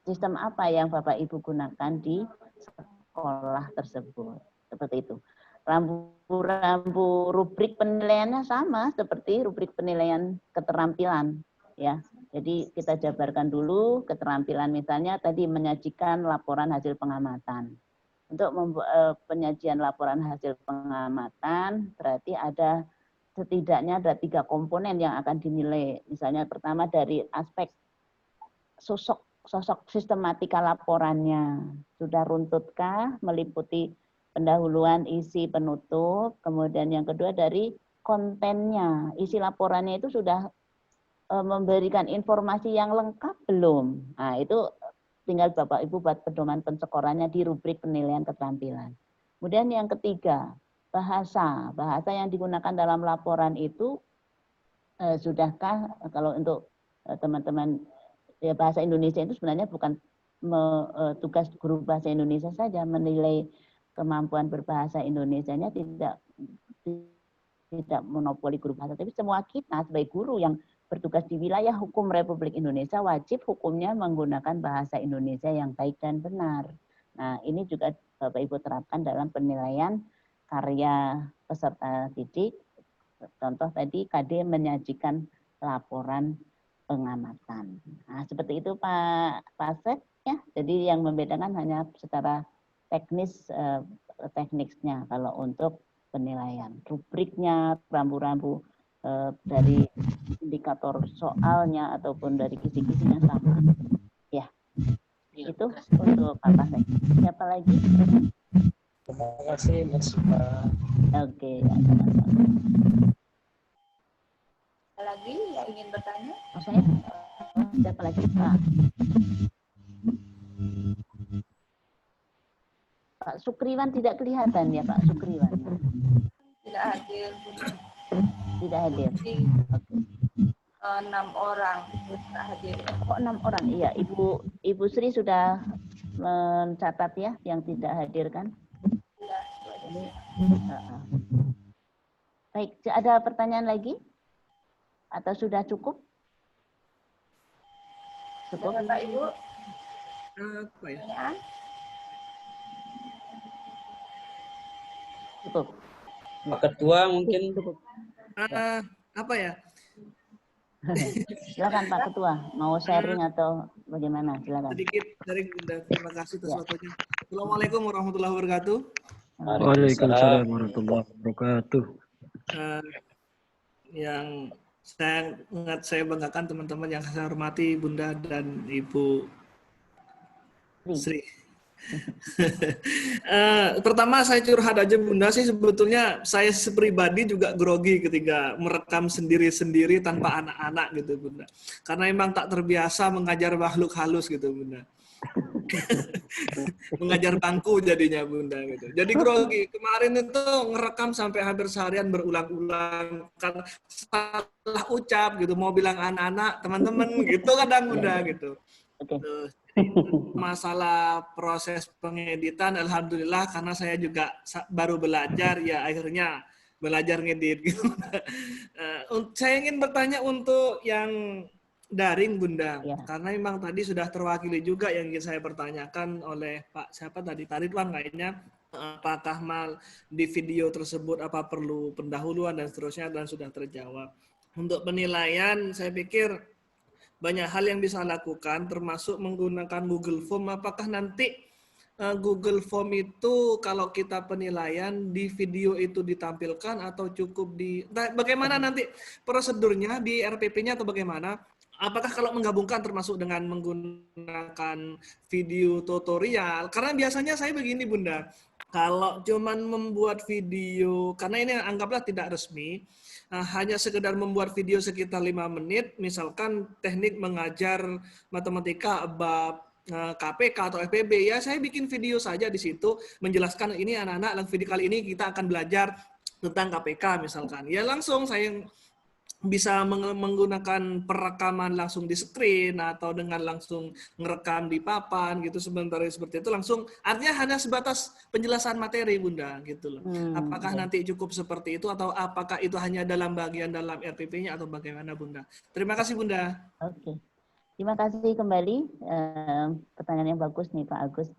sistem apa yang Bapak Ibu gunakan di sekolah tersebut. Seperti itu. Rambu-rambu rubrik penilaiannya sama seperti rubrik penilaian keterampilan, ya. Jadi kita jabarkan dulu keterampilan, misalnya tadi menyajikan laporan hasil pengamatan. Untuk penyajian laporan hasil pengamatan berarti setidaknya ada 3 komponen yang akan dinilai. Misalnya pertama dari aspek sosok sistematika laporannya. Sudah runtutkah, meliputi pendahuluan, isi, penutup. Kemudian yang kedua dari kontennya. Isi laporannya itu sudah memberikan informasi yang lengkap belum? Nah, itu tinggal Bapak Ibu buat pedoman penskorannya di rubrik penilaian keterampilan. Kemudian yang ketiga, bahasa. Bahasa yang digunakan dalam laporan itu sudahkah, kalau untuk teman-teman, ya bahasa Indonesia itu sebenarnya bukan tugas guru bahasa Indonesia saja, menilai kemampuan berbahasa Indonesianya tidak monopoli guru bahasa, tapi semua kita sebagai guru yang bertugas di wilayah hukum Republik Indonesia wajib hukumnya menggunakan bahasa Indonesia yang baik dan benar. Nah, ini juga Bapak Ibu terapkan dalam penilaian karya peserta didik. Contoh tadi KD menyajikan laporan pengamatan. Nah, seperti itu Pak Asep ya. Jadi yang membedakan hanya secara teknisnya kalau untuk penilaian. Rubriknya, rambu-rambu dari indikator soalnya ataupun dari kisi-kisinya sama. Ya. Itu untuk Pak Asep. Siapa lagi? Terima kasih Mas Pak. Oke, ya, sama-sama. Lagi yang ingin bertanya? Oh, saya? Siapa lagi Pak? Pak Sukriwan tidak kelihatan ya Pak Sukriwan? Tidak hadir. Tidak hadir. Jadi, 6 orang tidak hadir. Oh 6 orang, iya. Ibu Sri sudah mencatat ya yang tidak hadir kan? Tidak. Ini, Baik, ada pertanyaan lagi? Atau sudah cukup? Cukup? Bapak Ibu, Apa ya? pertanyaan? Cukup. Pak Ketua mungkin. Apa ya? Silakan Pak Ketua, mau sharing atau bagaimana? Silakan. Sedikit dari Bunda. Terima kasih atas waktunya. Assalamualaikum warahmatullahi wabarakatuh. Waalaikumsalam warahmatullahi wabarakatuh. Yang saya banggakan teman-teman yang saya hormati Bunda dan Ibu Sri. Pertama saya curhat aja Bunda, sih sebetulnya saya pribadi juga grogi ketika merekam sendiri-sendiri tanpa anak-anak gitu Bunda. Karena memang tak terbiasa mengajar makhluk halus gitu Bunda. Mengajar bangku jadinya Bunda gitu. Jadi grogi. Kemarin itu ngerekam sampai hampir seharian berulang-ulang karena salah ucap gitu, mau bilang anak-anak, teman-teman gitu kadang Bunda gitu. Masalah proses pengeditan, alhamdulillah karena saya juga baru belajar ya akhirnya belajar ngedit gitu. Saya ingin bertanya untuk yang daring Bunda, karena memang tadi sudah terwakili juga yang ingin saya pertanyakan oleh Pak siapa tadi, Pak Ridwan kayaknya, apakah di video tersebut apa perlu pendahuluan dan seterusnya dan sudah terjawab. Untuk penilaian saya pikir banyak hal yang bisa lakukan termasuk menggunakan Google Form. Apakah nanti Google Form itu kalau kita penilaian di video itu ditampilkan atau cukup bagaimana nanti prosedurnya di RPP-nya atau bagaimana? Apakah kalau menggabungkan termasuk dengan menggunakan video tutorial? Karena biasanya saya begini Bunda, kalau cuman membuat video, karena ini anggaplah tidak resmi, hanya sekedar membuat video sekitar 5 menit, misalkan teknik mengajar matematika bab KPK atau FPB, ya saya bikin video saja di situ, menjelaskan ini anak-anak, dalam video kali ini kita akan belajar tentang KPK misalkan. Ya langsung saya bisa menggunakan perekaman langsung di screen atau dengan langsung ngerekam di papan gitu sebentar seperti itu langsung, artinya hanya sebatas penjelasan materi Bunda gitu loh. Apakah nanti cukup seperti itu atau apakah itu hanya dalam bagian dalam RPP-nya atau bagaimana Bunda? Terima kasih Bunda. Oke. Terima kasih kembali. Pertanyaan yang bagus nih Pak Agus.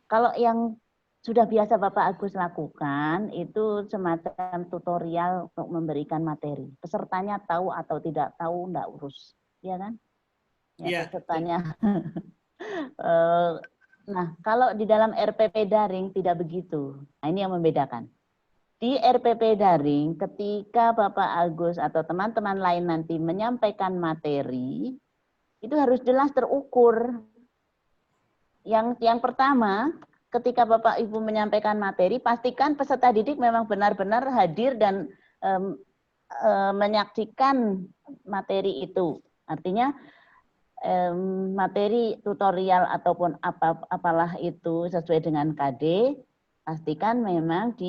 Kalau yang sudah biasa Bapak Agus lakukan itu semacam tutorial untuk memberikan materi. Pesertanya tahu atau tidak tahu, enggak urus, ya kan? Ya, pesertanya. Nah, kalau di dalam RPP daring tidak begitu. Nah, ini yang membedakan. Di RPP daring, ketika Bapak Agus atau teman-teman lain nanti menyampaikan materi, itu harus jelas terukur. Yang pertama, ketika Bapak Ibu menyampaikan materi, pastikan peserta didik memang benar-benar hadir dan menyaksikan materi itu. Artinya materi tutorial ataupun apalah itu sesuai dengan KD, pastikan memang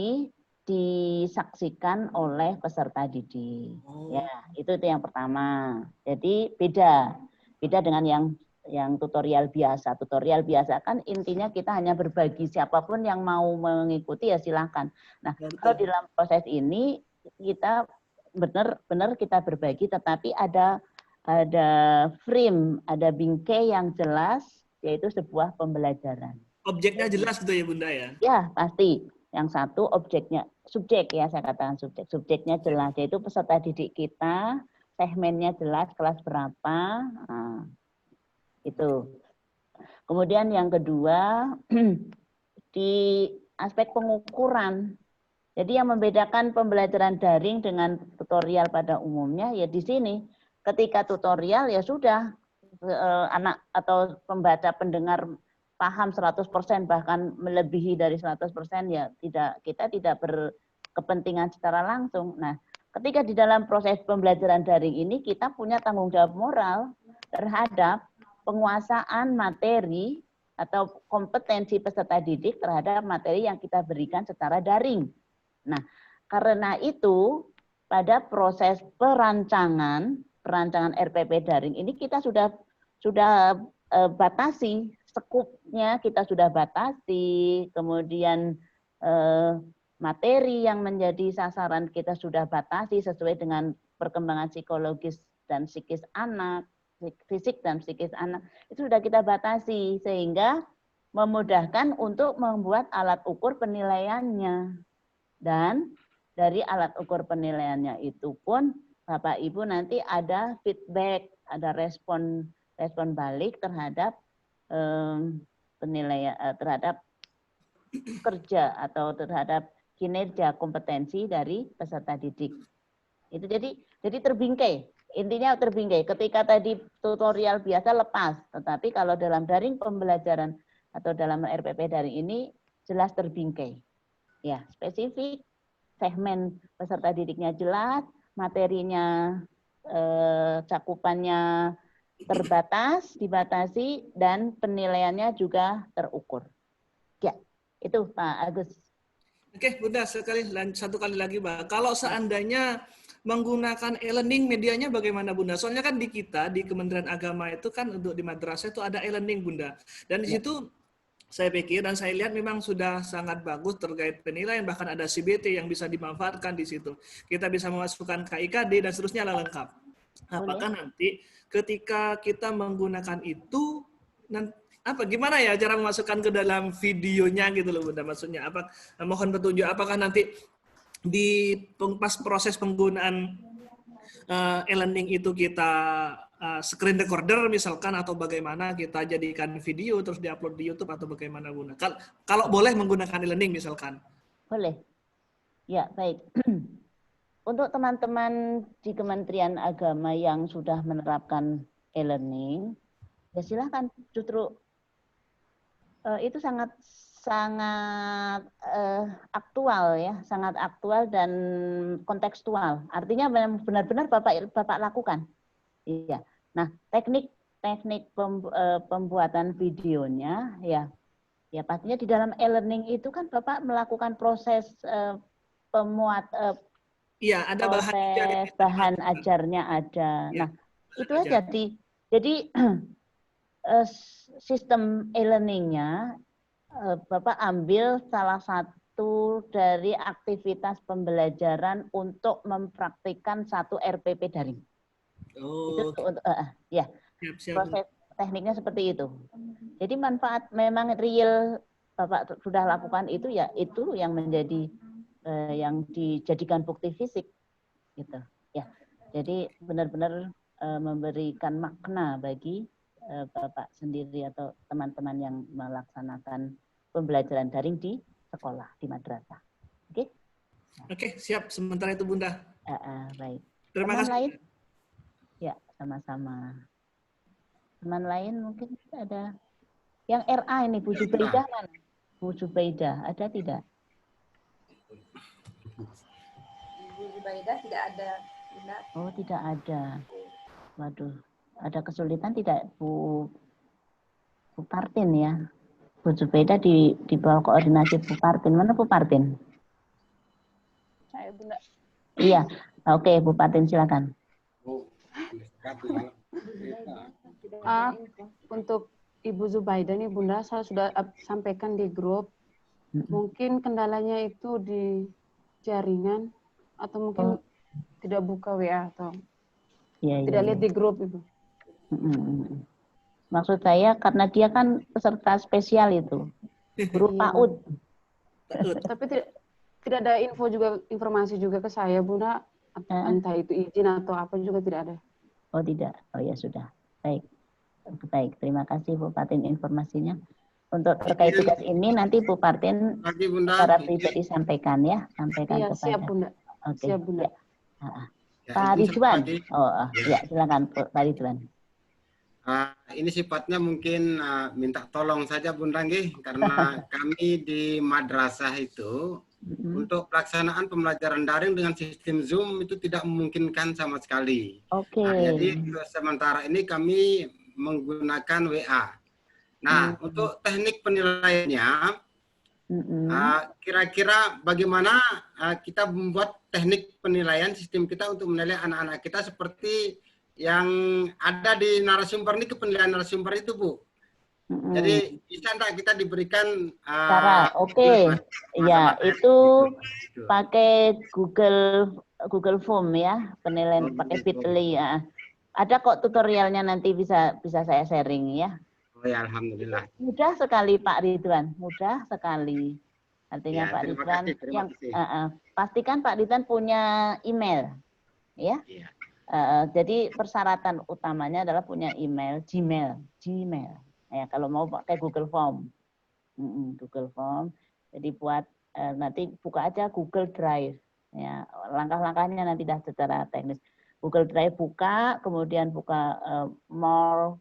disaksikan oleh peserta didik. Ya, itu yang pertama. Jadi beda dengan yang tutorial biasa. Tutorial biasa kan intinya kita hanya berbagi, siapapun yang mau mengikuti ya silahkan. Nah, kalau di dalam proses ini kita benar-benar kita berbagi, tetapi ada frame, ada bingkai yang jelas, yaitu sebuah pembelajaran. Objeknya jelas gitu ya Bunda ya? Ya, pasti. Yang satu objeknya, subjek ya saya katakan subjek. Subjeknya jelas, yaitu peserta didik kita, segmennya jelas, kelas berapa, nah, itu. Kemudian yang kedua, di aspek pengukuran. Jadi yang membedakan pembelajaran daring dengan tutorial pada umumnya ya di sini. Ketika tutorial ya sudah anak atau pembaca pendengar paham 100% bahkan melebihi dari 100% ya kita tidak berkepentingan secara langsung. Nah, ketika di dalam proses pembelajaran daring ini kita punya tanggung jawab moral terhadap penguasaan materi atau kompetensi peserta didik terhadap materi yang kita berikan secara daring. Nah, karena itu pada proses perancangan RPP daring ini kita sudah batasi, skupnya kita sudah batasi, kemudian materi yang menjadi sasaran kita sudah batasi sesuai dengan perkembangan psikologis dan psikis anak, fisik dan psikis anak, itu sudah kita batasi sehingga memudahkan untuk membuat alat ukur penilaiannya. Dan dari alat ukur penilaiannya itu pun Bapak Ibu nanti ada feedback, ada respon balik terhadap penilaian terhadap kerja atau terhadap kinerja kompetensi dari peserta didik. Itu jadi terbingkai. Intinya terbingkai. Ketika tadi tutorial biasa lepas, tetapi kalau dalam daring pembelajaran atau dalam RPP daring ini jelas terbingkai. Ya, spesifik, segmen peserta didiknya jelas, materinya cakupannya terbatas, dibatasi, dan penilaiannya juga terukur. Ya, itu Pak Agus. Oke, Bunda, satu kali lagi, Mbak. Kalau seandainya menggunakan e-learning medianya bagaimana, Bunda? Soalnya kan di kita, di Kementerian Agama itu kan untuk di madrasah itu ada e-learning, Bunda. Dan di situ saya pikir dan saya lihat memang sudah sangat bagus terkait penilaian, bahkan ada CBT yang bisa dimanfaatkan di situ. Kita bisa memasukkan KIKD dan seterusnya lengkap. Apakah nanti ketika kita menggunakan itu, gimana ya cara memasukkan ke dalam videonya gitu loh, Bunda, maksudnya apa? Mohon petunjuk, apakah nanti di pas proses penggunaan e-learning itu kita screen recorder misalkan, atau bagaimana kita jadikan video terus diupload di YouTube atau bagaimana, Bunda? Kalau boleh menggunakan e-learning misalkan. Boleh. Ya, baik. Untuk teman-teman di Kementerian Agama yang sudah menerapkan e-learning, ya silakan, justru itu sangat aktual ya, sangat aktual dan kontekstual. Artinya benar-benar Bapak lakukan. Iya. Nah, teknik pembuatan videonya ya pastinya di dalam e-learning itu kan Bapak melakukan proses ada proses bahan ajarnya ada. Ya, nah, itu aja jadi sistem e-learningnya Bapak ambil salah satu dari aktivitas pembelajaran untuk mempraktikkan satu RPP daring. Oh. Itu proses tekniknya seperti itu. Jadi manfaat memang real Bapak sudah lakukan itu, ya itu yang menjadi yang dijadikan bukti fisik gitu ya. Jadi benar-benar memberikan makna bagi Bapak sendiri atau teman-teman yang melaksanakan pembelajaran daring di sekolah, di madrasah. Oke? Oke, siap. Sementara itu, Bunda. Baik. Terima kasih. Lain? Ya, sama-sama. Teman lain mungkin ada. Yang RA ini, Bu Zubaidah mana? Bu Zubaidah, ada tidak? Bu Zubaidah tidak ada, Bunda. Oh, tidak ada. Waduh. Ada kesulitan tidak Bu Partin ya? Bu Zubaidah di bawah koordinasi Bu Partin. Mana Bu Partin? Saya, Bunda. Iya. Oke, Bu Partin silakan. Untuk Ibu Zubaidah nih, Bunda, saya sudah sampaikan di grup. Mungkin kendalanya itu di jaringan atau mungkin tidak buka WA atau tidak lihat di grup Ibu. Maksud saya karena dia kan peserta spesial itu, guru PAUD. Tapi tidak ada informasi juga ke saya, Bunda, entah itu izin atau apa juga tidak ada. Oh tidak, oh ya sudah, baik, terima kasih Bu Partin informasinya. Untuk terkait tugas ini nanti Bu Partin secara pribadi sampaikan ya, sampaikan kepada. Siap Bunda. Oke. Siap Bunda. Pak Ridwan, ya silakan Pak Ridwan. Ini sifatnya mungkin minta tolong saja Bunda nggih, karena kami di madrasah itu untuk pelaksanaan pembelajaran daring dengan sistem Zoom itu tidak memungkinkan sama sekali. Oke. Jadi sementara ini kami menggunakan WA. Nah, untuk teknik penilaiannya, kira-kira bagaimana kita membuat teknik penilaian sistem kita untuk menilai anak-anak kita seperti yang ada di narasumber ini, kepenilaian narasumber itu, Bu. Jadi bisa enggak kita diberikan cara oke. Ya, itu pakai Google Form ya, penilaian pakai Bitly ya. Ada kok tutorialnya, nanti bisa saya sharing ya. Oh ya, alhamdulillah. Mudah sekali Pak Ridwan, mudah sekali. Artinya Ya, Pak terima Ridwan kasih, terima kasih. pastikan Pak Ridwan punya email ya. Iya. Jadi persyaratan utamanya adalah punya email, Gmail. Ya, kalau mau pakai Google Form. Google Form. Jadi buat nanti buka aja Google Drive. Ya, langkah-langkahnya nanti dah secara teknis. Google Drive buka, kemudian buka more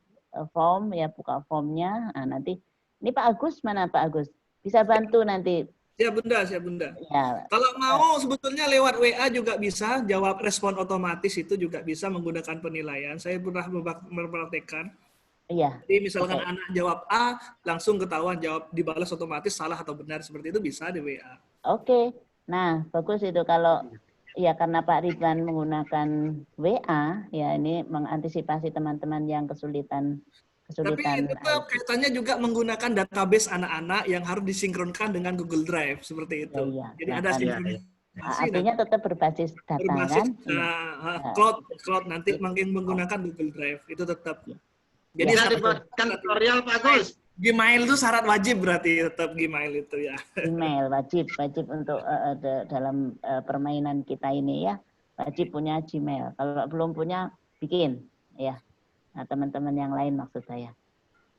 form, ya buka formnya. Nah, nanti ini Pak Agus, mana Pak Agus? Bisa bantu nanti. Siap Bunda, siap Bunda. Ya. Kalau mau sebetulnya lewat WA juga bisa, jawab respon otomatis itu juga bisa menggunakan penilaian. Saya pernah mempraktekkan. Iya. Jadi misalkan anak jawab A, langsung ketahuan jawab dibalas otomatis salah atau benar, seperti itu bisa di WA. Oke. Nah, bagus itu kalau ya, karena Pak Ridwan menggunakan WA, ya ini mengantisipasi teman-teman yang kesulitan. Tapi tetap kaitannya juga menggunakan database anak-anak yang harus disinkronkan dengan Google Drive seperti itu. Ya, jadi ada sinkronisasi. Artinya tetap berbasis data berbasis, kan? Cloud nanti makin menggunakan Google Drive itu tetap. Jadi dibuatkan tutorial Pak Gus. Gmail itu syarat wajib, berarti tetap Gmail itu ya. Gmail wajib untuk dalam permainan kita ini ya, wajib punya Gmail. Kalau belum punya bikin ya. Nah, teman-teman yang lain maksud saya.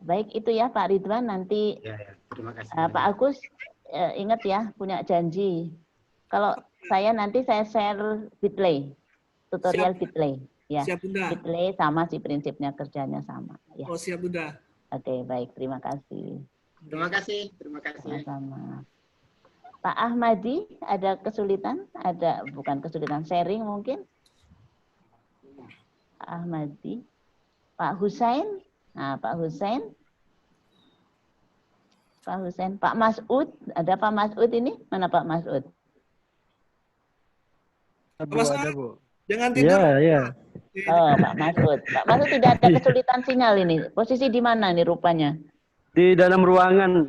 Baik, itu ya Pak Ridwan, nanti terima kasih. Pak Agus ingat ya, punya janji. Kalau saya nanti saya share Bitly, tutorial Bitly. Ya, siap Bunda. Bitly sama sih prinsipnya, kerjanya sama. Ya. Oh siap Bunda. Oke, baik, terima kasih. Terima kasih, terima kasih. Sama-sama. Pak Ahmadi, ada kesulitan? Ada, bukan kesulitan, sharing mungkin? Pak Ahmadi. Pak Husain, nah Pak Husain, Pak Mas'ud, ada Pak Mas'ud ini? Mana Pak Mas'ud? Ada Bu. Jangan tidur. Iya. Oh, Pak Mas'ud. Pak Mas'ud tidak ada kesulitan sinyal ini. Posisi di mana nih rupanya? Di dalam ruangan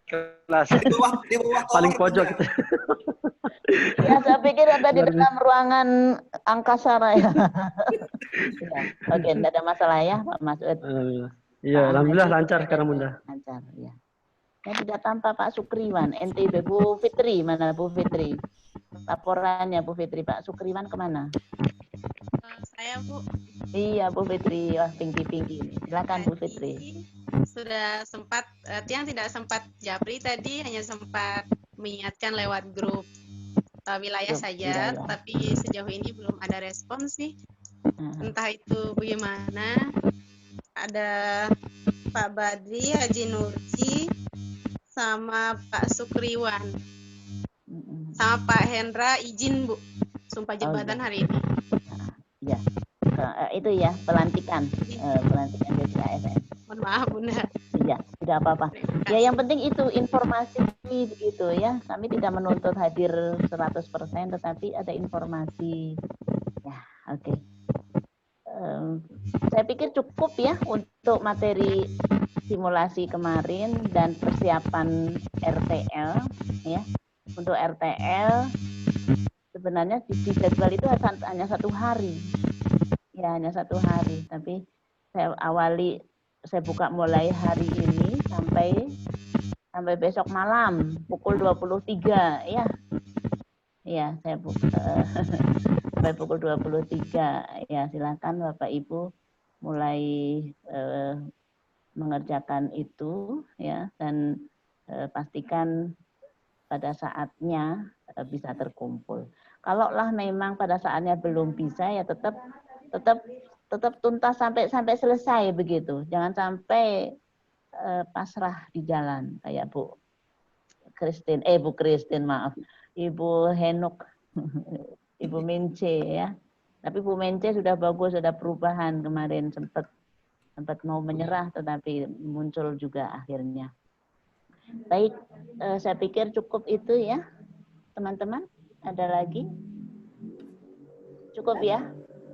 kelas. Di bawah paling pojok. Ya, saya pikir ada di dalam ruangan angkasa ya. Oke, tidak ada masalah ya, Pak Mas'ud. Iya, alhamdulillah lancar sekarang Bunda. Lancar, ya. Saya tidak tampak Pak Sukriwan, NTB. Bu Fitri, mana Bu Fitri? Laporannya Bu Fitri, Pak Sukriwan kemana? Saya Bu. Iya Bu Fitri, wah tinggi-tinggi. Silakan Bu Fitri. Sudah sempat, Tiang tidak sempat japri tadi, hanya sempat mengingatkan lewat grup wilayah saja, tapi sejauh ini belum ada respons sih. Entah itu bagaimana. Ada Pak Badri, Haji Nurji, sama Pak Sukriwan, sama Pak Hendra izin Bu, sumpah jabatan hari ini. Ya, itu ya pelantikan dari ASN. Mohon maaf Bunda. Iya, tidak apa-apa. Ya yang penting itu informasi begitu ya. Kami tidak menuntut hadir 100%, tetapi ada informasi. Ya, oke. Saya pikir cukup ya untuk materi simulasi kemarin dan persiapan RTL ya. Untuk RTL sebenarnya di jadwal itu hanya 1 hari. Ya, hanya 1 hari, tapi saya buka mulai hari ini sampai besok malam pukul 23 ya. Ya, saya buka sampai pukul 23 ya. Silakan Bapak Ibu mulai mengerjakan itu ya, dan pastikan pada saatnya bisa terkumpul. Kalaulah memang pada saatnya belum bisa ya tetap tuntas sampai selesai begitu. Jangan sampai pasrah di jalan kayak Bu Christine, maaf. Ibu Henuk, Ibu Mince ya. Tapi Bu Mince sudah bagus, sudah perubahan kemarin, sempat mau menyerah tetapi muncul juga akhirnya. Baik, saya pikir cukup itu ya, teman-teman. Ada lagi? Cukup ya?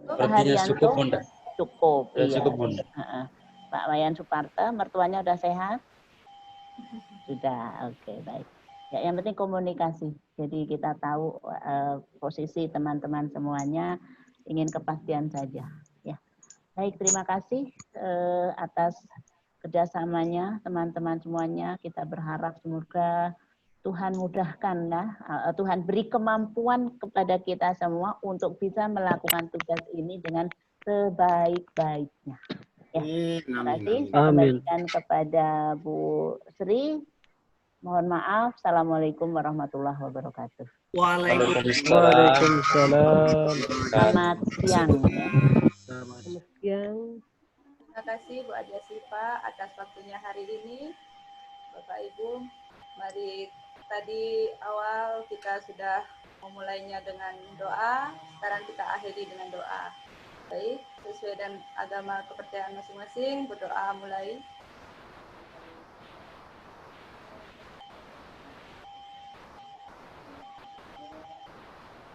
Artinya cukup Bunda. Cukup. Ya, iya. cukup Bunda. Pak Wayan Suparta, mertuanya udah sehat? Sudah, oke, baik. Ya, yang penting komunikasi. Jadi kita tahu posisi teman-teman semuanya, ingin kepastian saja. Ya, baik. Terima kasih atas kerjasamanya teman-teman semuanya. Kita berharap semoga Tuhan mudahkan, ya, Tuhan beri kemampuan kepada kita semua untuk bisa melakukan tugas ini dengan sebaik-baiknya. Ya, terima kasih. Saya kembalikan kepada Bu Sri. Mohon maaf. Assalamualaikum warahmatullahi wabarakatuh. Waalaikumsalam. Selamat siang. Ya. Selamat siang. Terima kasih Bu Adia Sipa atas waktunya hari ini. Bapak Ibu, mari tadi awal kita sudah memulainya dengan doa, sekarang kita akhiri dengan doa. Baik, sesuai dengan agama kepercayaan masing-masing, berdoa mulai.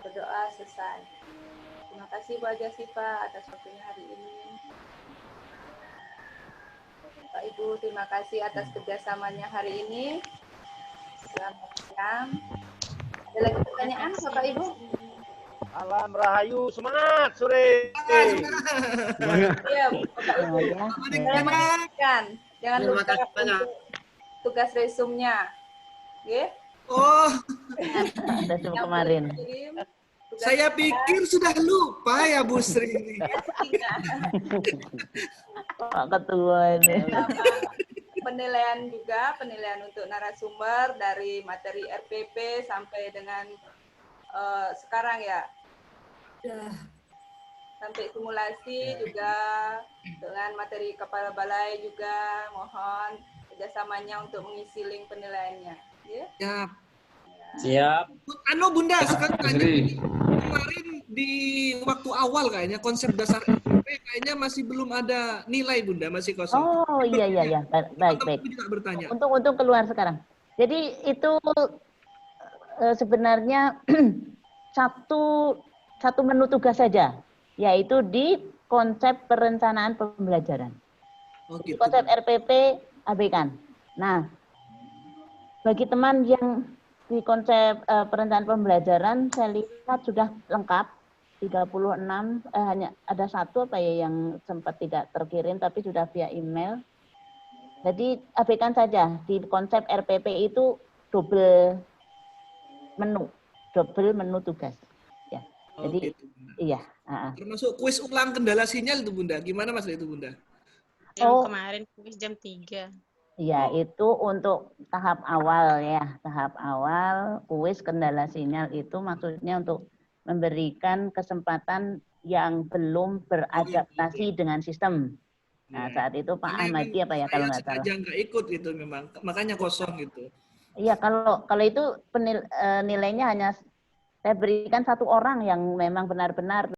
Berdoa selesai. Terima kasih Bu Adia Sipa atas waktunya hari ini. Bapak Ibu, terima kasih atas kerjasamanya hari ini. Selamat siang. Ada lagi pertanyaan Bapak Ibu? Alam Rahayu, semangat sore. Iya, Bapak Ibu. Saya mengingatkan, jangan lupa untuk tugas resumnya. Oke? Oh, resum kemarin. Saya pikir sudah lupa ya Bu Sri. Pak Ketua ini. Penilaian juga, penilaian untuk narasumber dari materi RPP sampai dengan sekarang ya. Sampai simulasi juga dengan materi kepala balai juga, mohon kerjasamanya untuk mengisi link penilaiannya. Ya. Siap. Siap. Anu Bunda, sekarang kemarin di waktu awal kayaknya konsep dasar RPP kayaknya masih belum ada nilai Bunda, masih kosong. Oh iya, baik. Juga bertanya. Untuk keluar sekarang. Jadi itu sebenarnya satu menu tugas saja, yaitu di konsep perencanaan pembelajaran. Oh, gitu. Konsep RPP abaikan. Nah, bagi teman yang di konsep perencanaan pembelajaran, saya lihat sudah lengkap 36, hanya ada satu apa ya yang sempat tidak terkirim tapi sudah via email. Jadi abaikan saja, di konsep RPP itu double menu tugas. Ya. Oh, jadi gitu, iya. Termasuk kuis ulang kendala sinyal itu Bunda. Gimana Mas itu Bunda? Yang kemarin kuis jam 3. Ya, itu untuk tahap awal ya. Tahap awal kuis kendala sinyal itu maksudnya untuk memberikan kesempatan yang belum beradaptasi dengan sistem. Nah, saat itu Pak Ahmadi apa ya kalau nggak salah. Saya nggak ikut itu memang, makanya kosong gitu. Iya, kalau itu nilainya hanya saya berikan satu orang yang memang benar-benar